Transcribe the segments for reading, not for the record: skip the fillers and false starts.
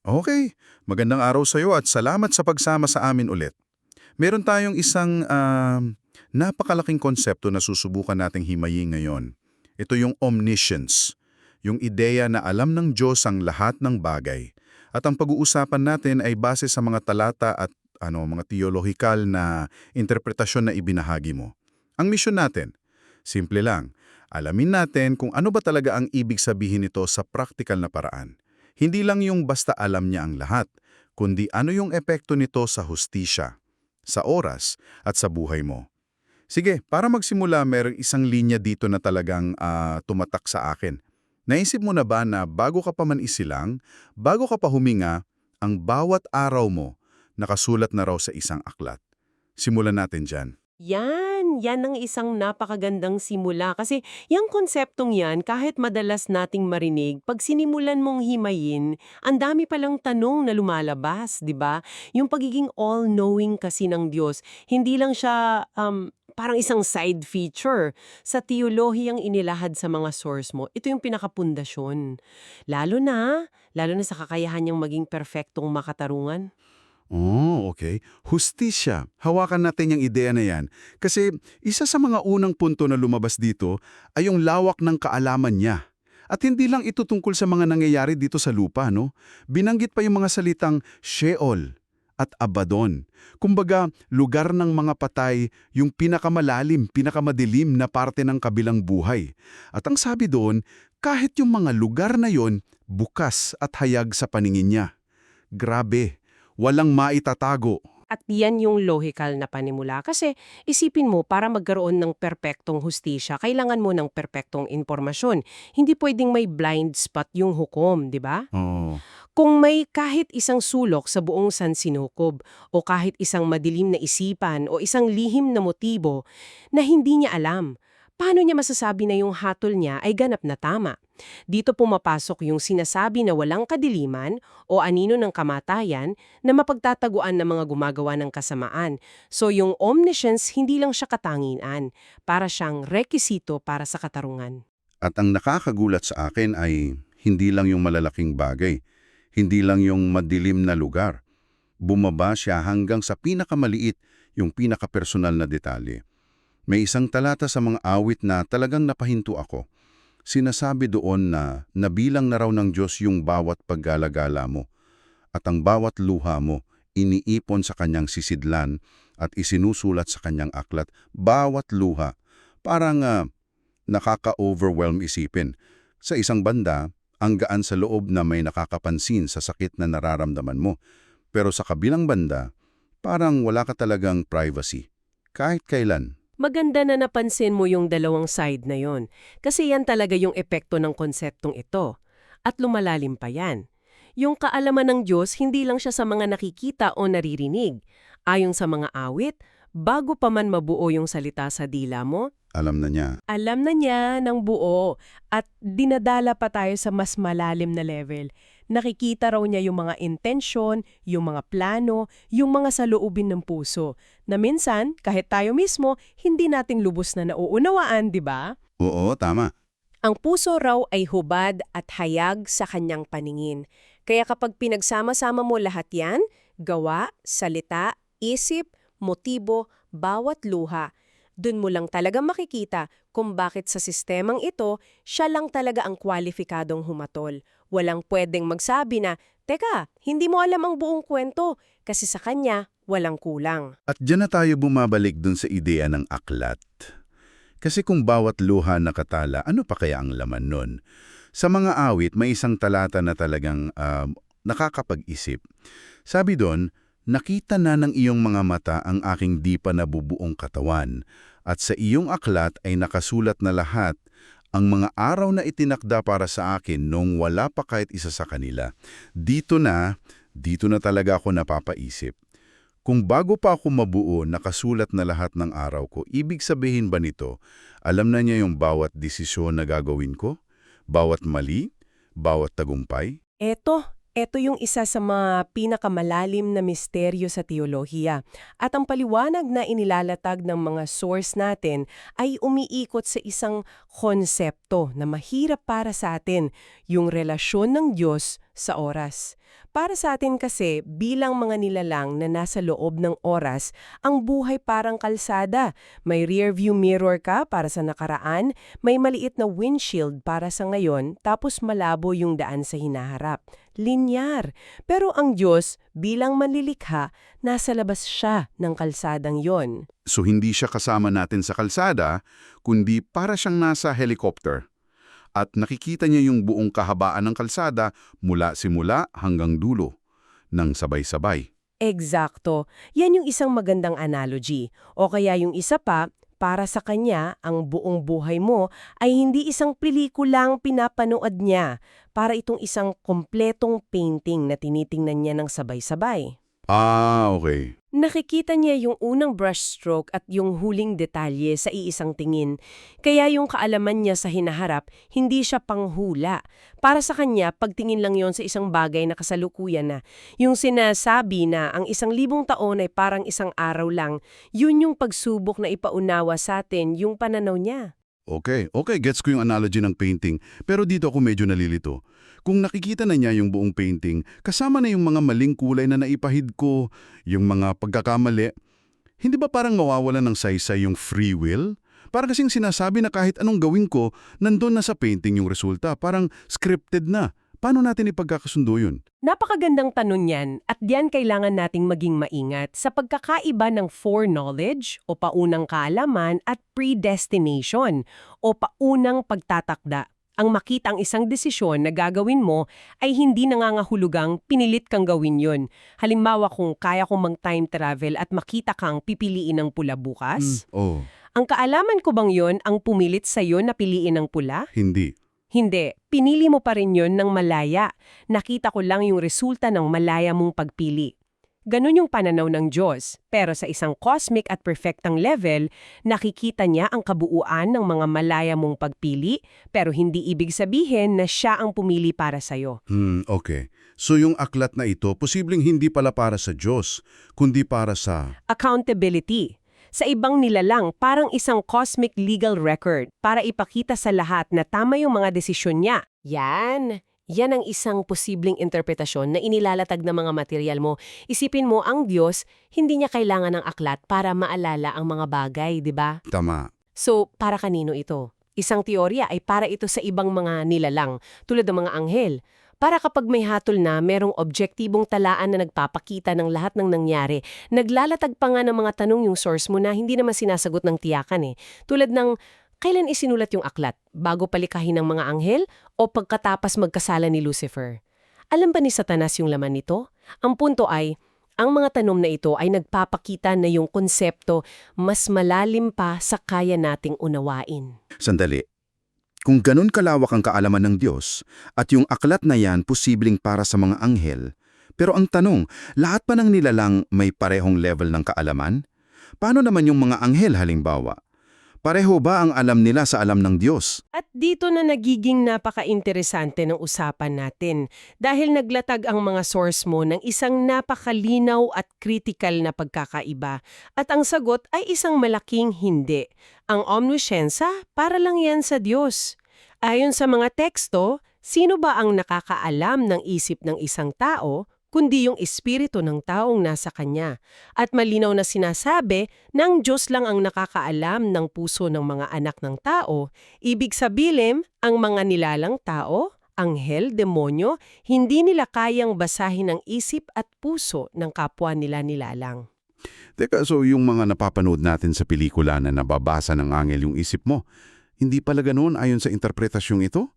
Okay, magandang araw sa iyo at salamat sa pagsama sa amin ulit. Meron tayong isang napakalaking konsepto na susubukan nating himayin ngayon. Ito yung omniscience, yung ideya na alam ng Diyos ang lahat ng bagay. At ang pag-uusapan natin ay base sa mga talata at mga teolohikal na interpretasyon na ibinahagi mo. Ang misyon natin, simple lang, alamin natin kung ano ba talaga ang ibig sabihin nito sa praktikal na paraan. Hindi lang yung basta alam niya ang lahat, kundi ano yung epekto nito sa hustisya, sa oras, at sa buhay mo. Sige, para magsimula, merong isang linya dito na talagang tumatak sa akin. Naisip mo na ba na bago ka pa man isilang, bago ka pa huminga, ang bawat araw mo nakasulat na raw sa isang aklat? Simulan natin dyan. Yan ang isang napakagandang simula kasi yung konseptong yan kahit madalas nating marinig, pag sinimulan mong himayin, ang dami palang tanong na lumalabas, 'di ba? Yung pagiging all-knowing kasi ng Diyos, hindi lang siya parang isang side feature sa teolohiyang inilahad sa mga source mo. Ito yung pinakapundasyon. Lalo na sa kakayahan niyang maging perpektong makatarungan. Oh, okay. Hustisya. Hawakan natin yung ideya na yan. Kasi isa sa mga unang punto na lumabas dito ay yung lawak ng kaalaman niya. At hindi lang ito tungkol sa mga nangyayari dito sa lupa, no? Binanggit pa yung mga salitang Sheol at Abaddon. Kumbaga, lugar ng mga patay, yung pinakamalalim, pinakamadilim na parte ng kabilang buhay. At ang sabi doon, kahit yung mga lugar na yon, bukas at hayag sa paningin niya. Grabe, walang maitatago. At yan yung logical na panimula. Kasi isipin mo, para magkaroon ng perpektong hustisya, kailangan mo ng perpektong impormasyon. Hindi pwedeng may blind spot yung hukom, di ba? Oh. Kung may kahit isang sulok sa buong sansinukob, o kahit isang madilim na isipan, o isang lihim na motibo na hindi niya alam, paano niya masasabi na yung hatol niya ay ganap na tama? Dito pumapasok yung sinasabi na walang kadiliman o anino ng kamatayan na mapagtataguan ng mga gumagawa ng kasamaan. So yung omniscience hindi lang siya katangian, para siyang rekisito para sa katarungan. At ang nakakagulat sa akin ay hindi lang yung malalaking bagay, hindi lang yung madilim na lugar. Bumaba siya hanggang sa pinakamaliit, yung pinakapersonal na detalye. May isang talata sa mga awit na talagang napahinto ako. Sinasabi doon na nabilang na raw ng Diyos yung bawat paggalagala mo at ang bawat luha mo iniipon sa kanyang sisidlan at isinusulat sa kanyang aklat. Bawat luha. Parang nakaka-overwhelm isipin. Sa isang banda, ang gaan sa loob na may nakakapansin sa sakit na nararamdaman mo. Pero sa kabilang banda, parang wala ka talagang privacy. Kahit kailan. Maganda na napansin mo yung dalawang side na yon. Kasi yan talaga yung epekto ng konseptong ito. At lumalalim pa yan. Yung kaalaman ng Diyos, hindi lang siya sa mga nakikita o naririnig. Ayon sa mga awit, bago pa man mabuo yung salita sa dila mo, Alam na niya. alam na niya ng buo at dinadala pa tayo sa mas malalim na level. Nakikita raw niya yung mga intensyon, yung mga plano, yung mga saloobin ng puso, na minsan, kahit tayo mismo, hindi nating lubos na nauunawaan, di ba? Oo, tama. Ang puso raw ay hubad at hayag sa kanyang paningin. Kaya kapag pinagsama-sama mo lahat yan, gawa, salita, isip, motibo, bawat luha, dun mo lang talaga makikita kung bakit sa sistemang ito, siya lang talaga ang kwalifikadong humatol. Walang pwedeng magsabi na, teka, hindi mo alam ang buong kwento, kasi sa kanya, walang kulang. At diyan na tayo bumabalik dun sa ideya ng aklat. Kasi kung bawat luha nakatala, ano pa kaya ang laman nun? Sa mga awit, may isang talata na talagang nakakapag-isip. Sabi doon, nakita na ng iyong mga mata ang aking di pa nabubuong katawan, at sa iyong aklat ay nakasulat na lahat ang mga araw na itinakda para sa akin nung wala pa kahit isa sa kanila. Dito na talaga ako napapaisip. Kung bago pa ako mabuo, nakasulat na lahat ng araw ko, ibig sabihin ba nito, alam na niya yung bawat desisyon na gagawin ko? Bawat mali? Bawat tagumpay? Ito yung isa sa mga pinakamalalim na misteryo sa teolohiya. At ang paliwanag na inilalatag ng mga source natin ay umiikot sa isang konsepto na mahirap para sa atin, yung relasyon ng Diyos sa oras. Para sa atin kasi, bilang mga nilalang na nasa loob ng oras, ang buhay parang kalsada. May rearview mirror ka para sa nakaraan, may maliit na windshield para sa ngayon, tapos malabo yung daan sa hinaharap. Linyar. Pero ang Diyos, bilang manlilikha, nasa labas siya ng kalsadang yon. So hindi siya kasama natin sa kalsada, kundi para siyang nasa helicopter. At nakikita niya yung buong kahabaan ng kalsada mula simula hanggang dulo, ng sabay-sabay. Eksakto. Yan yung isang magandang analogy. O kaya yung isa pa, para sa kanya, ang buong buhay mo ay hindi isang pelikulang pinapanood niya. Para itong isang kompletong painting na tinitingnan niya ng sabay-sabay. Ah, okay. Nakikita niya yung unang brushstroke at yung huling detalye sa iisang tingin. Kaya yung kaalaman niya sa hinaharap, hindi siya panghula. Para sa kanya, pagtingin lang yon sa isang bagay na kasalukuyan na. Yung sinasabi na ang 1,000 taon ay parang isang araw lang, yun yung pagsubok na ipaunawa sa atin yung pananaw niya. Okay, gets ko yung analogy ng painting. Pero dito ako medyo nalilito. Kung nakikita na niya yung buong painting, kasama na yung mga maling kulay na naipahid ko, yung mga pagkakamali, hindi ba parang mawawalan ng saysay yung free will? Parang kasing sinasabi na kahit anong gawin ko, nandun na sa painting yung resulta. Parang scripted na. Paano natin ipagkakasundo yun? Napakagandang tanong yan at diyan kailangan nating maging maingat sa pagkakaiba ng foreknowledge o paunang kaalaman at predestination o paunang pagtatakda. Ang makita ang isang desisyon na gagawin mo ay hindi nangangahulugang pinilit kang gawin yon. Halimbawa kung kaya kong mag-time travel at makita kang pipiliin ng pula bukas. Oh, Ang kaalaman ko bang yon ang pumilit sa'yo na piliin ng pula? hindi. Hindi. Pinili mo pa rin yun ng malaya. Nakita ko lang yung resulta ng malaya mong pagpili. Ganon yung pananaw ng Diyos. Pero sa isang cosmic at perfectang level, nakikita niya ang kabuuan ng mga malaya mong pagpili, pero hindi ibig sabihin na siya ang pumili para sa'yo. Okay. So yung aklat na ito, posibleng hindi pala para sa Diyos, kundi para sa... Accountability. Sa ibang nilalang, parang isang cosmic legal record para ipakita sa lahat na tama yung mga desisyon niya. Yan ang isang posibleng interpretasyon na inilalatag ng mga material mo. Isipin mo, ang Diyos, hindi niya kailangan ng aklat para maalala ang mga bagay, di ba? Tama. So, para kanino ito? Isang teorya ay para ito sa ibang mga nilalang, tulad ng mga anghel. Para kapag may hatol na, merong objektibong talaan na nagpapakita ng lahat ng nangyari. Naglalatag pa nga ng mga tanong yung source mo na hindi naman sinasagot ng tiyakan eh. Tulad ng, kailan isinulat yung aklat? Bago palikahin ng mga anghel? O pagkatapos magkasala ni Lucifer? Alam ba ni Satanas yung laman nito? Ang punto ay, ang mga tanong na ito ay nagpapakita na yung konsepto mas malalim pa sa kaya nating unawain. Sandali. Kung ganun kalawak ang kaalaman ng Diyos, at yung aklat na yan posibleng para sa mga anghel, pero ang tanong, lahat pa ng nilalang may parehong level ng kaalaman? Paano naman yung mga anghel halimbawa? Pareho ba ang alam nila sa alam ng Diyos? At dito na nagiging napaka-interesante ng usapan natin dahil naglatag ang mga source mo ng isang napakalinaw at critical na pagkakaiba. At ang sagot ay isang malaking hindi. Ang omniscienza, para lang yan sa Diyos. Ayon sa mga teksto, sino ba ang nakakaalam ng isip ng isang tao kundi yung espiritu ng taong nasa kanya. At malinaw na sinasabi ng Diyos lang ang nakakaalam ng puso ng mga anak ng tao. Ibig sabihin, ang mga nilalang tao, anghel, demonyo, hindi nila kayang basahin ang isip at puso ng kapwa nila nilalang. Teka, so yung mga napapanood natin sa pelikula na nababasa ng anghel yung isip mo, hindi pala ganoon ayon sa interpretasyong ito?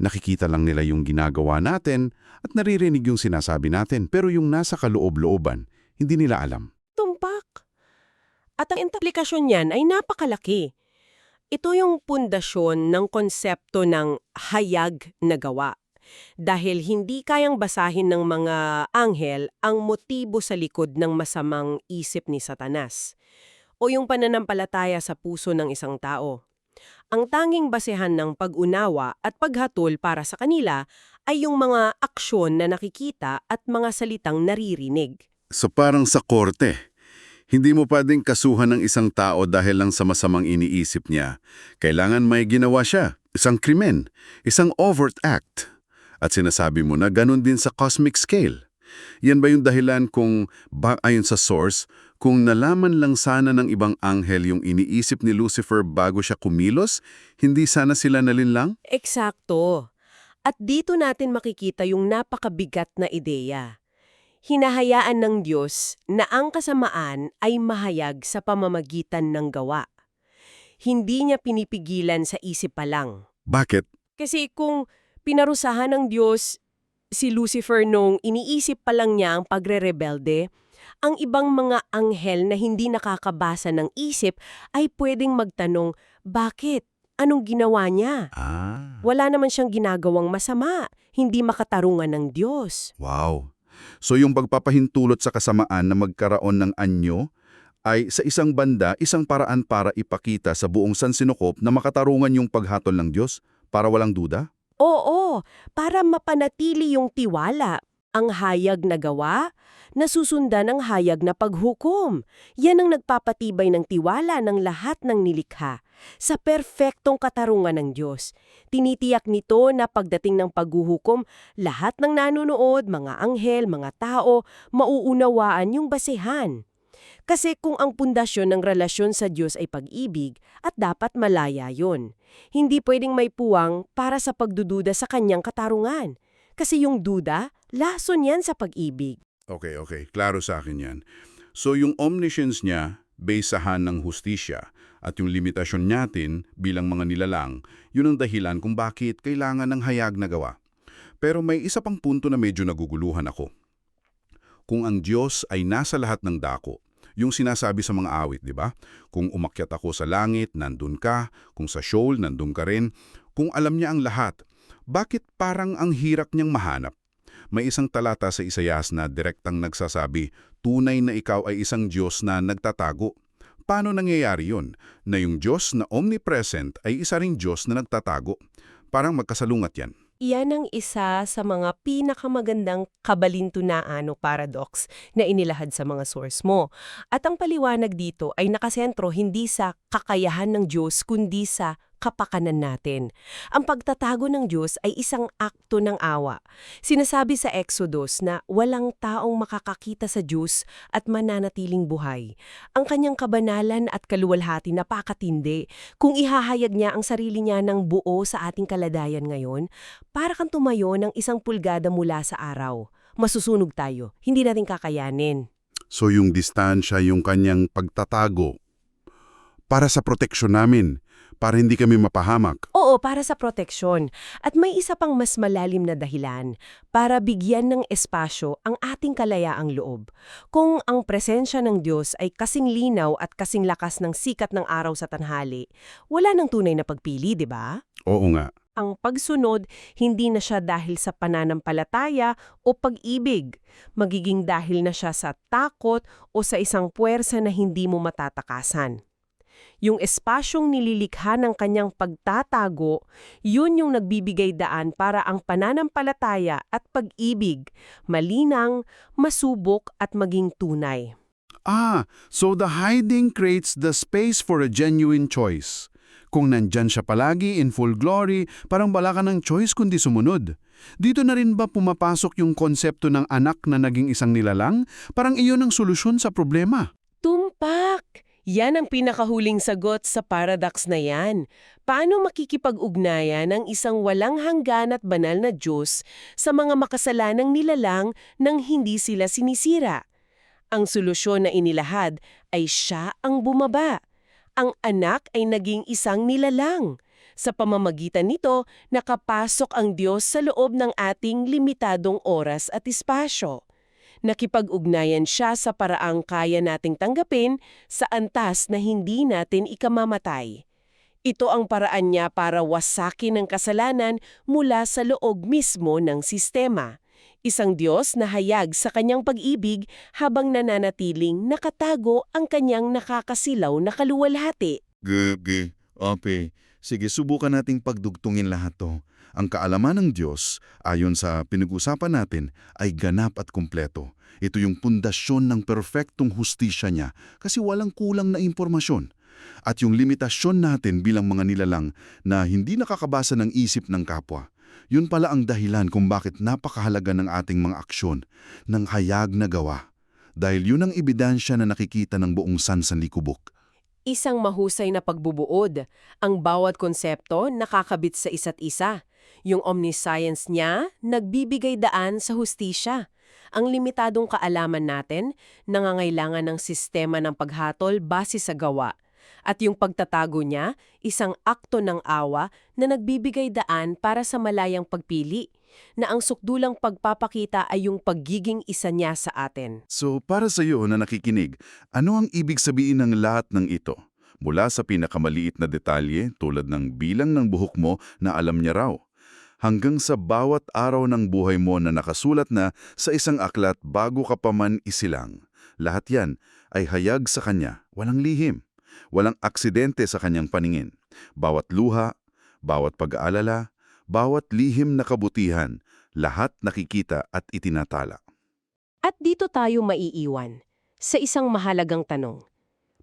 Nakikita lang nila yung ginagawa natin at naririnig yung sinasabi natin, pero yung nasa kaloob-looban, hindi nila alam. Tumpak. At ang implikasyon niyan ay napakalaki. Ito yung pundasyon ng konsepto ng hayag na gawa. Dahil hindi kayang basahin ng mga anghel ang motibo sa likod ng masamang isip ni Satanas o yung pananampalataya sa puso ng isang tao. Ang tanging basehan ng pag-unawa at paghatol para sa kanila ay yung mga aksyon na nakikita at mga salitang naririnig. So parang sa korte, hindi mo pwedeng kasuhan ng isang tao dahil lang sa masamang iniisip niya. Kailangan may ginawa siya, isang krimen, isang overt act. At sinasabi mo na ganun din sa cosmic scale. Yan ba yung dahilan kung, ayon sa source, kung nalaman lang sana ng ibang anghel yung iniisip ni Lucifer bago siya kumilos, hindi sana sila nalinlang? Eksakto. At dito natin makikita yung napakabigat na ideya. Hinahayaan ng Diyos na ang kasamaan ay mahayag sa pamamagitan ng gawa. Hindi niya pinipigilan sa isip pa lang. Bakit? Kasi kung pinarusahan ng Diyos si Lucifer nung iniisip pa lang niya ang pagre-rebelde, ang ibang mga anghel na hindi nakakabasa ng isip ay pwedeng magtanong, bakit? Anong ginawa niya? Wala naman siyang ginagawang masama, hindi makatarungan ng Diyos. Wow. So yung pagpapahintulot sa kasamaan na magkaroon ng anyo ay sa isang banda, isang paraan para ipakita sa buong sansinukop na makatarungan yung paghatol ng Diyos para walang duda? Oo, para mapanatili yung tiwala. Ang hayag na gawa, nasusundan ang hayag na paghukom. Yan ang nagpapatibay ng tiwala ng lahat ng nilikha sa perpektong katarungan ng Diyos. Tinitiyak nito na pagdating ng paghuhukom, lahat ng nanonood, mga anghel, mga tao, mauunawaan yung basehan. Kasi kung ang pundasyon ng relasyon sa Diyos ay pag-ibig, at dapat malaya yon. Hindi pwedeng may puwang para sa pagdududa sa kanyang katarungan. Kasi yung duda, lason yan sa pag-ibig. Okay. Klaro sa akin yan. So yung omniscience niya, basehan ng hustisya, at yung limitasyon natin bilang mga nilalang, yun ang dahilan kung bakit kailangan ng hayag na gawa. Pero may isa pang punto na medyo naguguluhan ako. Kung ang Diyos ay nasa lahat ng dako, yung sinasabi sa mga awit, di ba? Kung umakyat ako sa langit, nandun ka. Kung sa Sheol, nandun ka rin. Kung alam niya ang lahat, bakit parang ang hirap niyang mahanap? May isang talata sa Isaias na direktang nagsasabi, tunay na ikaw ay isang Diyos na nagtatago. Paano nangyayari yun? Na yung Diyos na omnipresent ay isa ring Diyos na nagtatago. Parang magkasalungat yan. Iyan ang isa sa mga pinakamagandang kabalintunaan o paradox na inilahad sa mga source mo. At ang paliwanag dito ay nakasentro hindi sa kakayahan ng Diyos kundi sa kapakanan natin. Ang pagtatago ng Diyos ay isang akto ng awa. Sinasabi sa Exodus na walang taong makakakita sa Diyos at mananatiling buhay. Ang kanyang kabanalan at kaluwalhati napakatindi. Kung ihahayag niya ang sarili niya ng buo sa ating kaladayan ngayon, para kang tumayo ng 1 pulgada mula sa araw. Masusunog tayo. Hindi natin kakayanin. So yung distansya, yung kanyang pagtatago, para sa proteksyon namin, para hindi kami mapahamak. Oo, para sa proteksyon. At may isa pang mas malalim na dahilan, para bigyan ng espasyo ang ating kalayaang loob. Kung ang presensya ng Diyos ay kasing linaw at kasing lakas ng sikat ng araw sa tanghali, wala nang tunay na pagpili, di ba? Oo nga. Ang pagsunod, hindi na siya dahil sa pananampalataya o pag-ibig. Magiging dahil na siya sa takot o sa isang puwersa na hindi mo matatakasan. Yung espasyong nililikha ng kanyang pagtatago, yun yung nagbibigay daan para ang pananampalataya at pag-ibig, malinang, masubok at maging tunay. So the hiding creates the space for a genuine choice. Kung nandyan siya palagi in full glory, parang wala ka ng choice kundi sumunod. Dito na rin ba pumapasok yung konsepto ng anak na naging isang nilalang? Parang iyon ang solusyon sa problema. Tumpak! Yan ang pinakahuling sagot sa paradox na yan. Paano makikipag-ugnayan ang isang walang hanggan at banal na Diyos sa mga makasalanang nilalang nang hindi sila sinisira? Ang solusyon na inilahad ay siya ang bumaba. Ang anak ay naging isang nilalang. Sa pamamagitan nito, nakapasok ang Diyos sa loob ng ating limitadong oras at espasyo. Nakipag-ugnayan siya sa paraang kaya nating tanggapin sa antas na hindi natin ikamamatay. Ito ang paraan niya para wasakin ang kasalanan mula sa loob mismo ng sistema. Isang Diyos na hayag sa kanyang pag-ibig habang nananatiling nakatago ang kanyang nakakasilaw na kaluwalhati. Ope. Sige, subukan nating pagdugtungin lahat to. Ang kaalaman ng Diyos, ayon sa pinag-usapan natin, ay ganap at kumpleto. Ito yung pundasyon ng perpektong hustisya niya kasi walang kulang na impormasyon. At yung limitasyon natin bilang mga nilalang na hindi nakakabasa ng isip ng kapwa. Yun pala ang dahilan kung bakit napakahalaga ng ating mga aksyon, ng hayag na gawa. Dahil yun ang ebidensya na nakikita ng buong sansanlikubok. Isang mahusay na pagbubuod. Ang bawat konsepto nakakabit sa isa't isa. Yung omniscience niya, nagbibigay daan sa hustisya. Ang limitadong kaalaman natin, nangangailangan ng sistema ng paghatol base sa gawa. At yung pagtatago niya, isang akto ng awa na nagbibigay daan para sa malayang pagpili, na ang sukdulang pagpapakita ay yung pagiging isa niya sa atin. So para sa iyo na nakikinig, ano ang ibig sabihin ng lahat ng ito? Mula sa pinakamaliit na detalye tulad ng bilang ng buhok mo na alam niya raw, hanggang sa bawat araw ng buhay mo na nakasulat na sa isang aklat bago ka pa man isilang. Lahat yan ay hayag sa kanya, walang lihim, walang aksidente sa kanyang paningin. Bawat luha, bawat pag-aalala, bawat lihim na kabutihan, lahat nakikita at itinatala. At dito tayo maiiwan sa isang mahalagang tanong.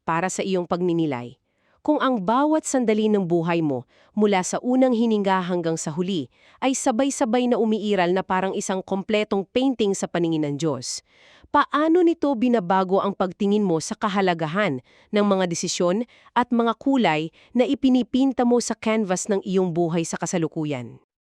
Para sa iyong pagninilay, kung ang bawat sandali ng buhay mo mula sa unang hininga hanggang sa huli ay sabay-sabay na umiiral na parang isang kompletong painting sa paningin ng Diyos, paano nito binabago ang pagtingin mo sa kahalagahan ng mga desisyon at mga kulay na ipinipinta mo sa canvas ng iyong buhay sa kasalukuyan?